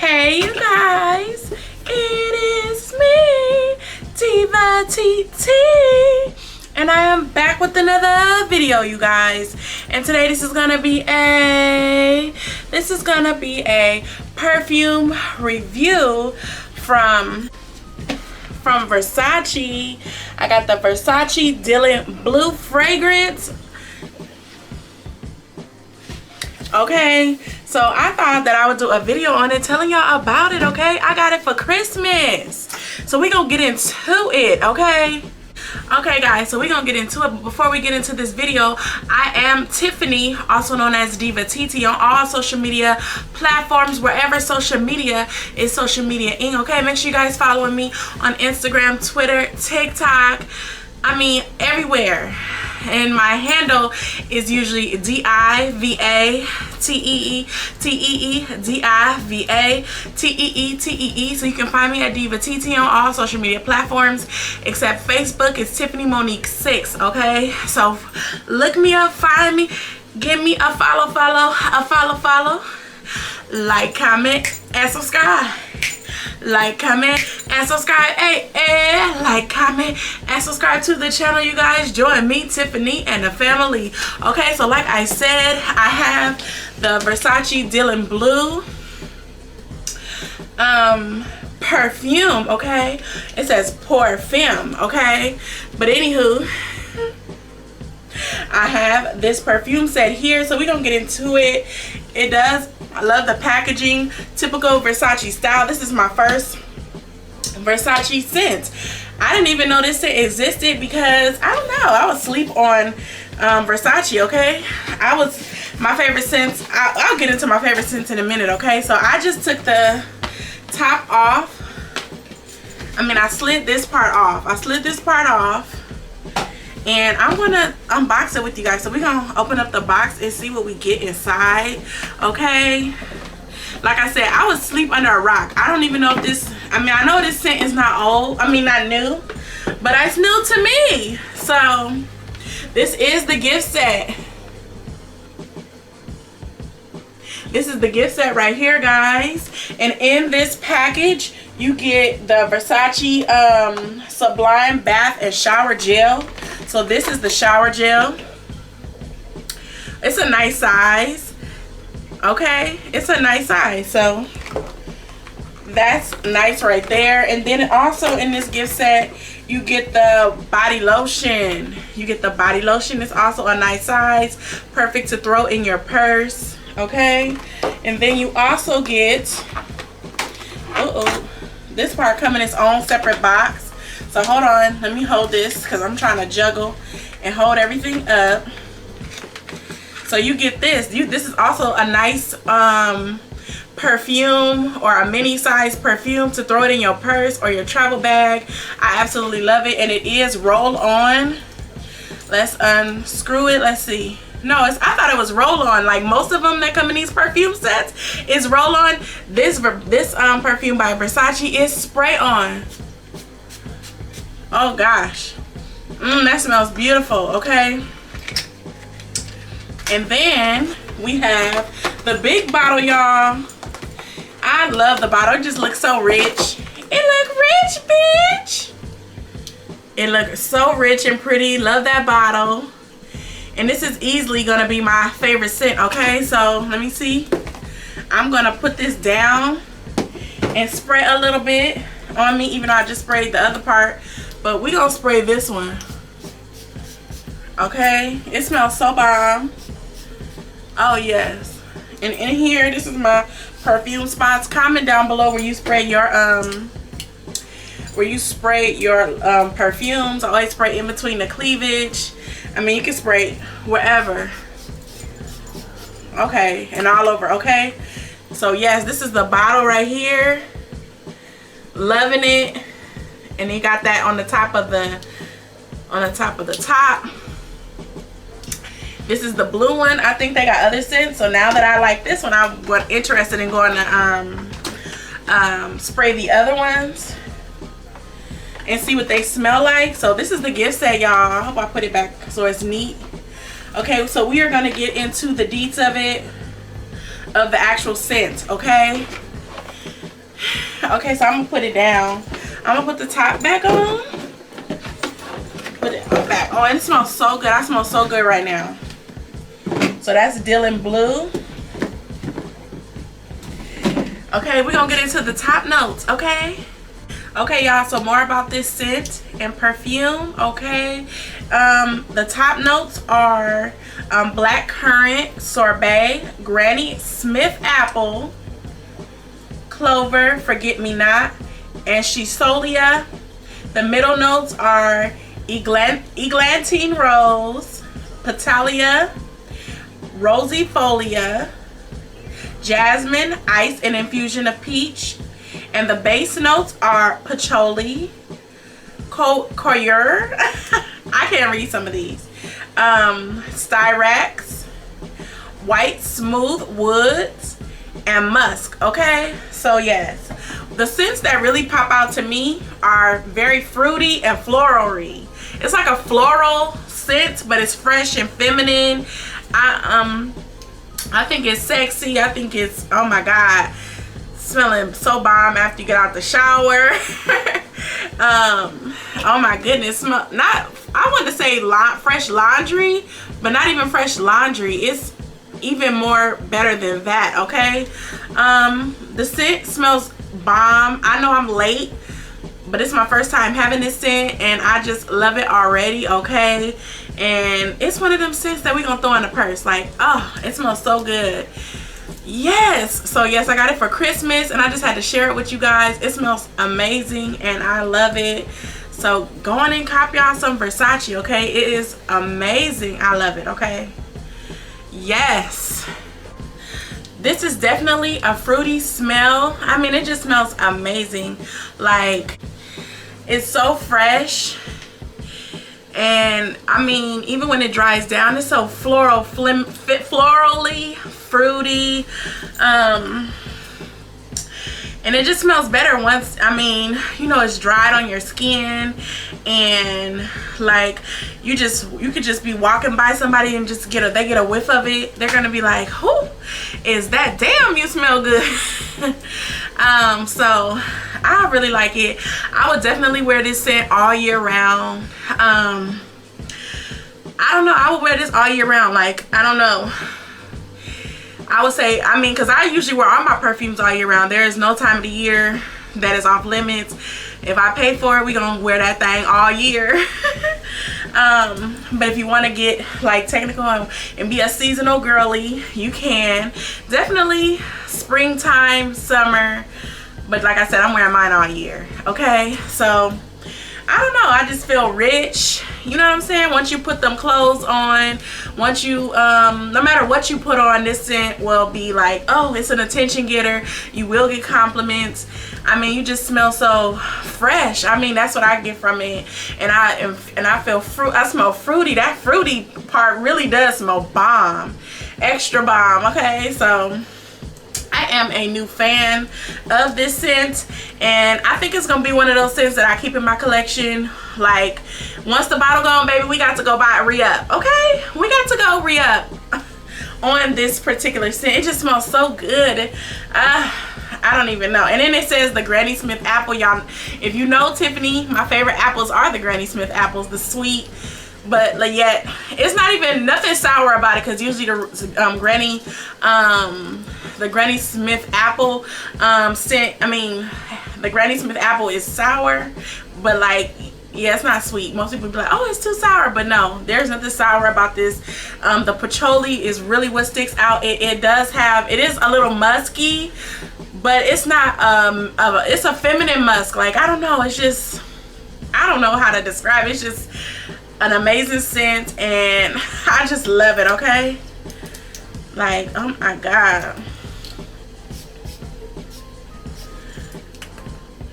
Hey you guys, it is me, Diva TT, and I am back with another video, you guys. And today this is gonna be a perfume review from Versace. I got the Versace Dylanblue fragrance. Okay, so I thought that I would do a video on it telling y'all about it. Okay, I got it for Christmas, so we gonna get into it. Okay guys, so we gonna get into it. But before we get into this video, I am Tiffany, also known as Diva TT, on all social media platforms, wherever social media is social media-ing. Okay, make sure you guys following me on Instagram, Twitter, TikTok, I mean everywhere. And my handle is usually DIVATEE, so you can find me at Diva TT on all social media platforms except Facebook. It's Tiffany Monique 6. Okay, so look me up, find me, give me a follow, like, comment, and subscribe. Like, comment, and subscribe. Like, comment, and subscribe to the channel, you guys. Join me, Tiffany, and the family. Okay, so like I said, I have the Versace Dylanblue perfume. Okay, it says Perfume. Okay, but anywho, I have this perfume set here, so we're gonna get into it. I love the packaging, typical Versace style. This is my first Versace scent. I didn't even know this scent existed because, I don't know, I was asleep on Versace. Okay, my favorite scents, I'll get into my favorite scents in a minute. Okay, so I just took the top off. I slid this part off. And I'm gonna unbox it with you guys. So we're gonna open up the box and see what we get inside. Okay, like I said, I was asleep under a rock. I don't even know if this, I know this scent is not old, not new, but it's new to me. So this is the gift set. This is the gift set right here, guys. And in this package, you get the Versace Sublime Bath and Shower Gel. So this is the shower gel. It's a nice size. Okay, it's a nice size. So that's nice right there. And then also in this gift set, you get the body lotion. It's also a nice size, perfect to throw in your purse. Okay, and then you also get, this part come in its own separate box. So hold on, let me hold this because I'm trying to juggle and hold everything up. So you get this. This is also a nice perfume, or a mini size perfume to throw it in your purse or your travel bag. I absolutely love it, and it is roll on. Let's unscrew it. Let's see. No, I thought it was roll on. Like most of them that come in these perfume sets is roll on. This perfume by Versace is spray on. Oh gosh, that smells beautiful. Okay, and then we have the big bottle, y'all. I love the bottle. It just looks so rich. It look rich, bitch. It looks so rich and pretty. Love that bottle. And this is easily gonna be my favorite scent. Okay, so let me see. I'm gonna put this down and spray a little bit on me, even though I just sprayed the other part. But we gonna spray this one. Okay, it smells so bomb. Oh yes. And in here, this is my perfume spots. Comment down below where you spray your perfumes. I always spray in between the cleavage. You can spray wherever. Okay, and all over. Okay, so yes, this is the bottle right here. Loving it. And you got that on the top of the top. This is the blue one. I think they got other scents, so now that I like this one, I'm interested in going to spray the other ones and see what they smell like. So this is the gift set, y'all. I hope I put it back so it's neat. Okay, so we are going to get into the deets of it, of the actual scent. Okay, Okay, so I'm gonna put it down. I'm gonna put the top back on. Put it back on. It smells so good. I smell so good right now. So that's dylanblue. Okay, we're gonna get into the top notes, okay? Okay, y'all, so more about this scent and perfume, okay? The top notes are black currant, sorbet, Granny Smith apple, clover, forget-me-not, and shisolia. The middle notes are eglantine rose, petalia, rosifolia, jasmine, ice, and infusion of peach. And the base notes are patchouli, coeur, I can't read some of these, styrax, white smooth woods, and musk, okay? So yes, the scents that really pop out to me are very fruity and floral-y. It's like a floral scent, but it's fresh and feminine. I think it's sexy. I think it's, oh my God, smelling so bomb after you get out the shower. Oh my goodness, smell, not, I want to say fresh laundry, but not even fresh laundry. It's even more better than that, okay? The scent smells bomb. I know I'm late, but it's my first time having this scent and I just love it already, okay? And it's one of them scents that we're gonna throw in the purse. Like, oh, it smells so good. Yes, so yes, I got it for Christmas and I just had to share it with you guys. It smells amazing and I love it. So go on and cop y'all some Versace, okay? It is amazing. I love it, okay? Yes, this is definitely a fruity smell. I mean, it just smells amazing. Like, it's so fresh. And I mean, even when it dries down, it's so florally, fruity, and it just smells better once, I mean, you know, it's dried on your skin, and like you could just be walking by somebody and just they get a whiff of it, they're gonna be like, who is that? Damn, you smell good. So I really like it. I would definitely wear this scent all year round. I don't know, I would wear this all year round. Like, I don't know, I would say, I mean, because I usually wear all my perfumes all year round. There is no time of the year that is off limits. If I pay for it, we're gonna wear that thing all year. But if you want to get like technical and be a seasonal girly, you can. Definitely springtime, summer, but like I said, I'm wearing mine all year, okay? So I don't know, I just feel rich, you know what I'm saying? Once you put them clothes on, once you no matter what you put on, this scent will be like, oh, it's an attention getter. You will get compliments. I mean, you just smell so fresh. I mean, that's what I get from it. And I feel I smell fruity. That fruity part really does smell bomb, extra bomb, okay? So I am a new fan of this scent, and I think it's gonna be one of those scents that I keep in my collection. Like, once the bottle gone, baby, we got to go buy it, re-up, okay? We got to go re-up on this particular scent. It just smells so good. I don't even know. And then it says the Granny Smith apple. Y'all, if you know Tiffany, my favorite apples are the Granny Smith apples, the sweet, but like, yet it's not even nothing sour about it, because usually the Granny Smith apple scent, I mean, the Granny Smith apple is sour, but like, yeah, it's not sweet. Most people be like, oh, it's too sour, but no, there's nothing sour about this. The patchouli is really what sticks out. It is a little musky, but it's not it's a feminine musk. Like, I don't know, it's just, I don't know how to describe it. It's just an amazing scent, and I just love it, okay? Like, oh my God.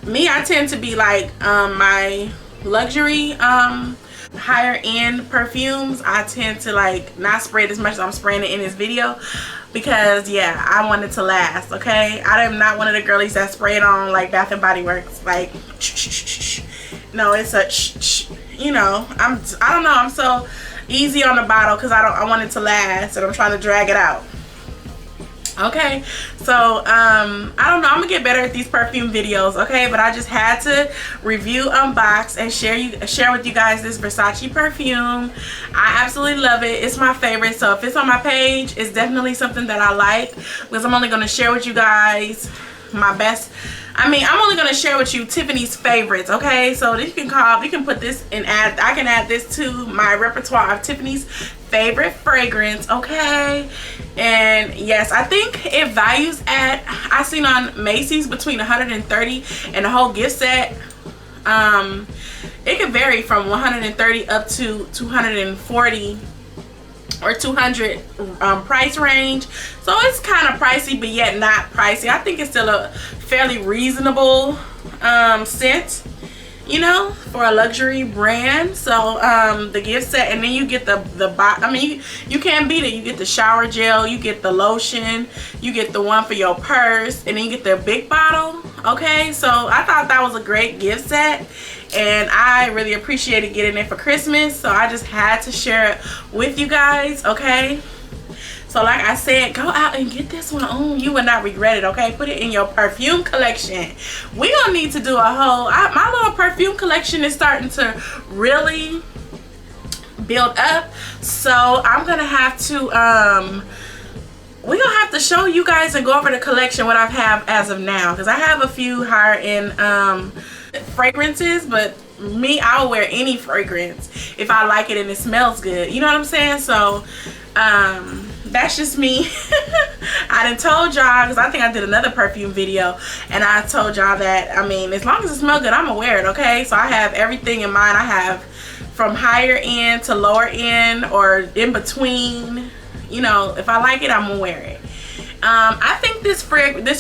Me, I tend to be like, my luxury higher end perfumes, I tend to like not spray it as much as I'm spraying it in this video, because yeah, I want it to last, okay? I am not one of the girlies that spray it on like Bath and Body Works, like no, it's a you know, I don't know, I'm so easy on the bottle because I want it to last, and I'm trying to drag it out. Okay, so I don't know, I'm gonna get better at these perfume videos, okay, but I just had to review, unbox, and share with you guys this Versace perfume. I absolutely love it. It's my favorite, so if it's on my page, it's definitely something that I like, because I'm only gonna share with you guys my best. I mean, I'm only gonna share with you Tiffany's favorites, okay? So you can put this and I can add this to my repertoire of Tiffany's favorite fragrance, okay? And yes, I think it values at, I seen on Macy's between $130 and the whole gift set. It can vary from $130 up to $240 or $200 price range, so it's kind of pricey but yet not pricey. I think it's still a fairly reasonable scent, you know, for a luxury brand. So the gift set, and then you get I mean, you can't beat it. You get the shower gel, you get the lotion, you get the one for your purse, and then you get the big bottle. Okay, so I thought that was a great gift set, and I really appreciated getting it for Christmas, so I just had to share it with you guys, okay? So like I said, go out and get this one on. You will not regret it, okay? Put it in your perfume collection. We gonna need to do a whole, my little perfume collection is starting to really build up, so I'm gonna have to we're gonna have to show you guys and go over the collection, what I have as of now, because I have a few higher end fragrances, but me, I'll wear any fragrance if I like it and it smells good, you know what I'm saying? So that's just me. I done told y'all, because I think I did another perfume video, and I told y'all that, I mean, as long as it smells good, I'm gonna wear it, okay? So I have everything in mind. I have from higher end to lower end, or in between. You know, if I like it, I'm gonna wear it. I think this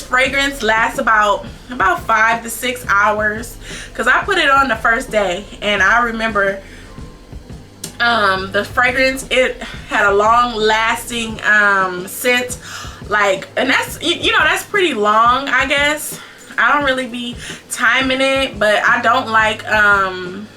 fragrance lasts about 5 to 6 hours, because I put it on the first day, and I remember the fragrance, it had a long lasting scent, like, and that's, you know, that's pretty long, I guess. I don't really be timing it, but I don't like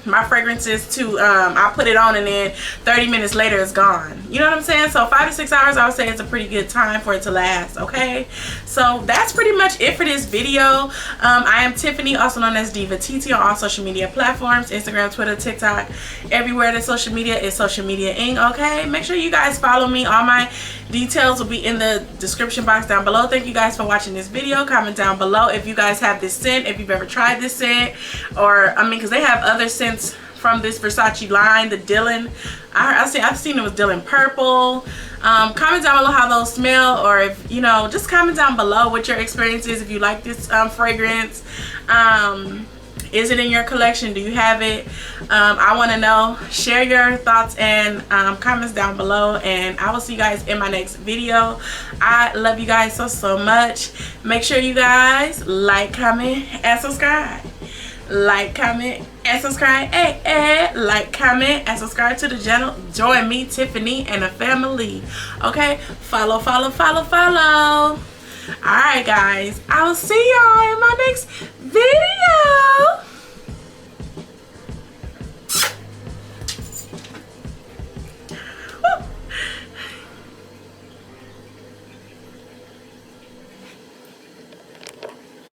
my fragrances to I put it on and then 30 minutes later it's gone. You know what I'm saying? So 5 to 6 hours, I would say it's a pretty good time for it to last, okay? So that's pretty much it for this video. I am Tiffany, also known as Diva TT on all social media platforms, Instagram, Twitter, TikTok, everywhere that social media is social media Inc, okay? Make sure you guys follow me. All my details will be in the description box down below. Thank you guys for watching this video. Comment down below if you guys have this scent, if you've ever tried this scent, or I mean, because they have other scents from this Versace line, the Dylan. I've seen it was Dylan Purple. Comment down below how those smell, or if you know, just comment down below what your experience is, if you like this fragrance. Is it in your collection? Do you have it? I want to know. Share your thoughts and comments down below, and I will see you guys in my next video. I love you guys so much. Make sure you guys like, comment, and subscribe. Like, comment, and subscribe. Hey, like, comment, and subscribe to the channel. Join me, Tiffany, and the family. Okay? Follow. Alright guys, I will see y'all in my next video.